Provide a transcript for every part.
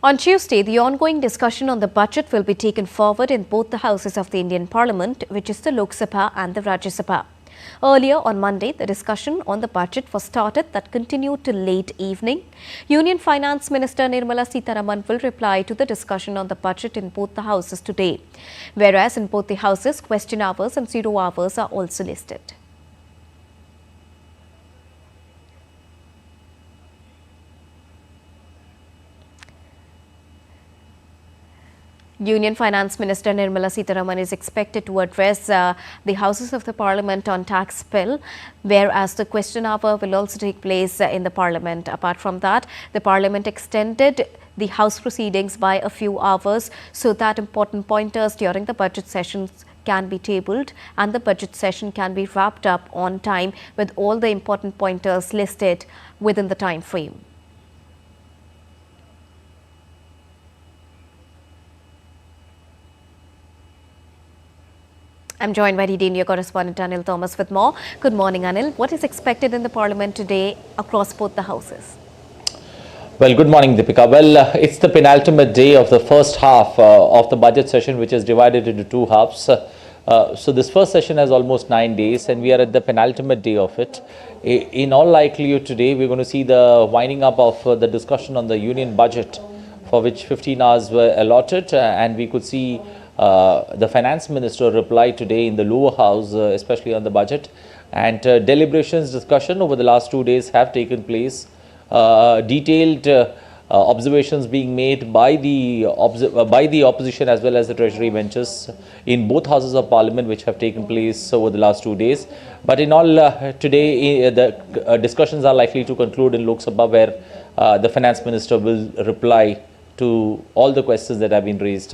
On Tuesday, the ongoing discussion on the budget will be taken forward in both the houses of the Indian Parliament, which is the Lok Sabha and the Rajya Sabha. Earlier on Monday, the discussion on the budget was started that continued till late evening. Union Finance Minister Nirmala Sitharaman will reply to the discussion on the budget in both the houses today, whereas in both the houses, question hours and zero hours are also listed. Union Finance Minister Nirmala Sitharaman is expected to address the Houses of the Parliament on tax bill, whereas the question hour will also take place in the Parliament. Apart from that, the Parliament extended the House proceedings by a few hours so that important pointers during the budget sessions can be tabled and the budget session can be wrapped up on time with all the important pointers listed within the time frame. I'm joined by DD India correspondent Anil Thomas with more. Good morning, Anil. What is expected in the Parliament today across both the houses? Well, good morning, Deepika. Well, it's the penultimate day of the first half of the budget session, which is divided into two halves. So this first session has almost 9 days, and we are at the penultimate day of it. In all likelihood, today we're going to see the winding up of the discussion on the union budget, for which 15 hours were allotted, and we could see the finance minister reply today in the lower house, especially on the budget, and deliberations, discussion over the last 2 days have taken place. Detailed observations being made by the opposition as well as the treasury benches in both houses of parliament, which have taken place over the last 2 days. But in all, today the discussions are likely to conclude in Lok Sabha, where the finance minister will reply to all the questions that have been raised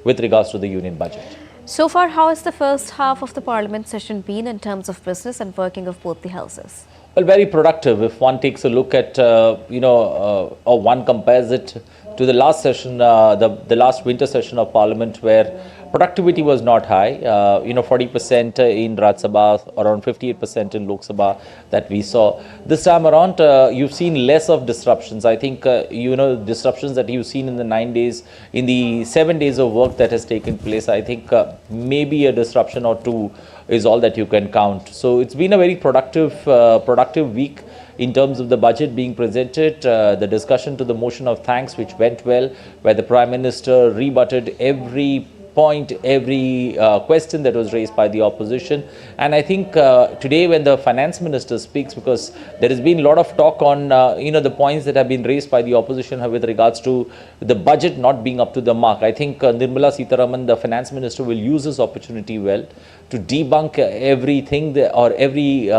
with regards to the union budget. So far, how has the first half of the Parliament session been in terms of business and working of both the houses? Well, very productive. If one takes a look at, or one compares it to the last session, the last winter session of Parliament, where productivity was not high, 40% in Rajya Sabha, around 58% in Lok Sabha that we saw. This time around, you've seen less of disruptions. I think, disruptions that you've seen in the 9 days, in the 7 days of work that has taken place, I think maybe a disruption or two is all that you can count. So it's been a very productive week in terms of the budget being presented, the discussion to the motion of thanks, which went well, where the Prime Minister rebutted every point, every question that was raised by the opposition. And I think today when the finance minister speaks, because there has been a lot of talk on the points that have been raised by the opposition with regards to the budget not being up to the mark, I think Nirmala Sitharaman, the finance minister, will use this opportunity well to debunk everything or every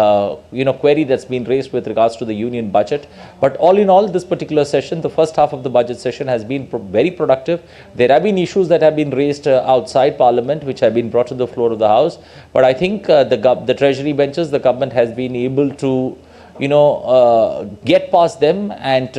query that's been raised with regards to the union budget. But all in all, this particular session, the first half of the budget session, has been very productive. There have been issues that have been raised outside Parliament, which have been brought to the floor of the House. But I think the Treasury benches, the government has been able to get past them and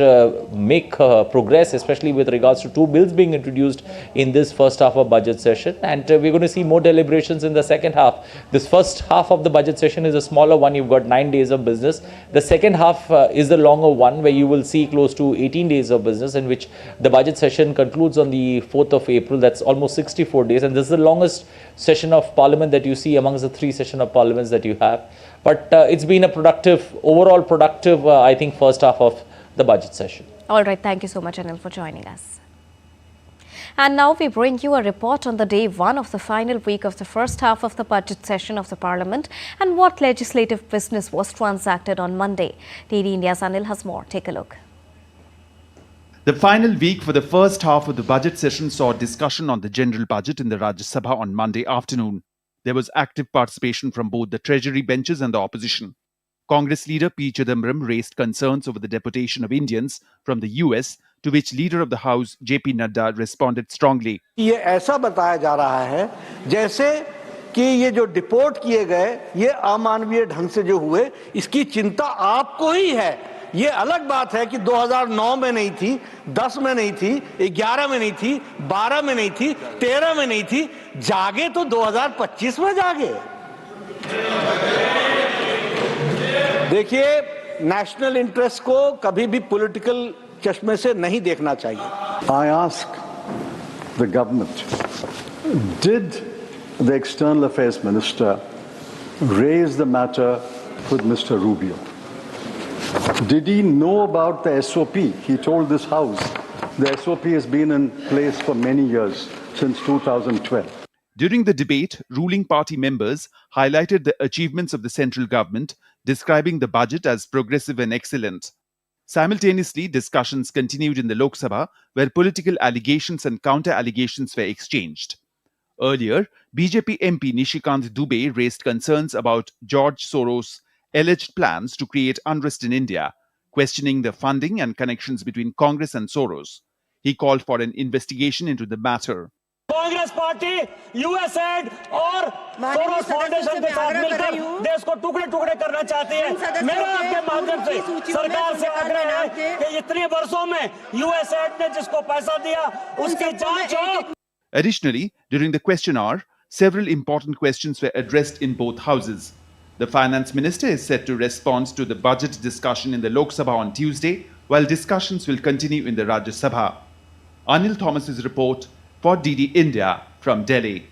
make progress, especially with regards to 2 bills being introduced in this first half of budget session. And we're going to see more deliberations in the second half. This first half of the budget session is a smaller one. You've got 9 days of business. The second half is the longer one, where you will see close to 18 days of business, in which the budget session concludes on the 4th of April. That's almost 64 days. And this is the longest session of Parliament that you see amongst the 3 sessions of Parliaments that you have. But it's been a overall productive, I think, first half of the budget session. All right. Thank you so much, Anil, for joining us. And now we bring you a report on the day 1 of the final week of the first half of the budget session of the Parliament and what legislative business was transacted on Monday. DD India's Anil has more. Take a look. The final week for the first half of the budget session saw discussion on the general budget in the Rajya Sabha on Monday afternoon. There was active participation from both the Treasury benches and the opposition. Congress leader P. Chidambaram raised concerns over the deportation of Indians from the US, to which Leader of the House J.P. Nadda responded strongly. ये ऐसा बताया जा रहा है जैसे कि ये जो डिपोर्ट किए गए, ये अमानवीय ढंग से जो हुए, इसकी चिंता आपको ही है। ये अलग बात है कि 2009 में नहीं थी, 10 में नहीं थी, 11 में नहीं थी, 12 में नहीं थी, 13 में नहीं थी, जागे तो 2025 में जागे। देखिए, नेशनल इंटरेस्ट को कभी भी पॉलिटिकल चश्मे से नहीं देखना चाहिए। I ask the government, did the External Affairs Minister raise the matter with Mr. Rubio? Did he know about the SOP? He told this House the SOP has been in place for many years, since 2012. During the debate, ruling party members highlighted the achievements of the central government, describing the budget as progressive and excellent. Simultaneously, discussions continued in the Lok Sabha, where political allegations and counter-allegations were exchanged. Earlier, BJP MP Nishikant Dubey raised concerns about George Soros' alleged plans to create unrest in India, questioning the funding and connections between Congress and Soros. He called for an investigation into the matter. Congress party USAID और Soros foundation के साथ मिलकर देश को टुकड़े टुकड़े करना चाहती है। मेरा आपके माध्यम से सरकार से आग्रह है कि इतने वर्षों में यूएसएड ने जिसको पैसा दिया उसकी जांच हो। Additionally, during the question hour, several important questions were addressed in both houses. The finance minister is set to respond to the budget discussion in the Lok Sabha on Tuesday, while discussions will continue in the Rajya Sabha. Anil Thomas's report for DD India from Delhi.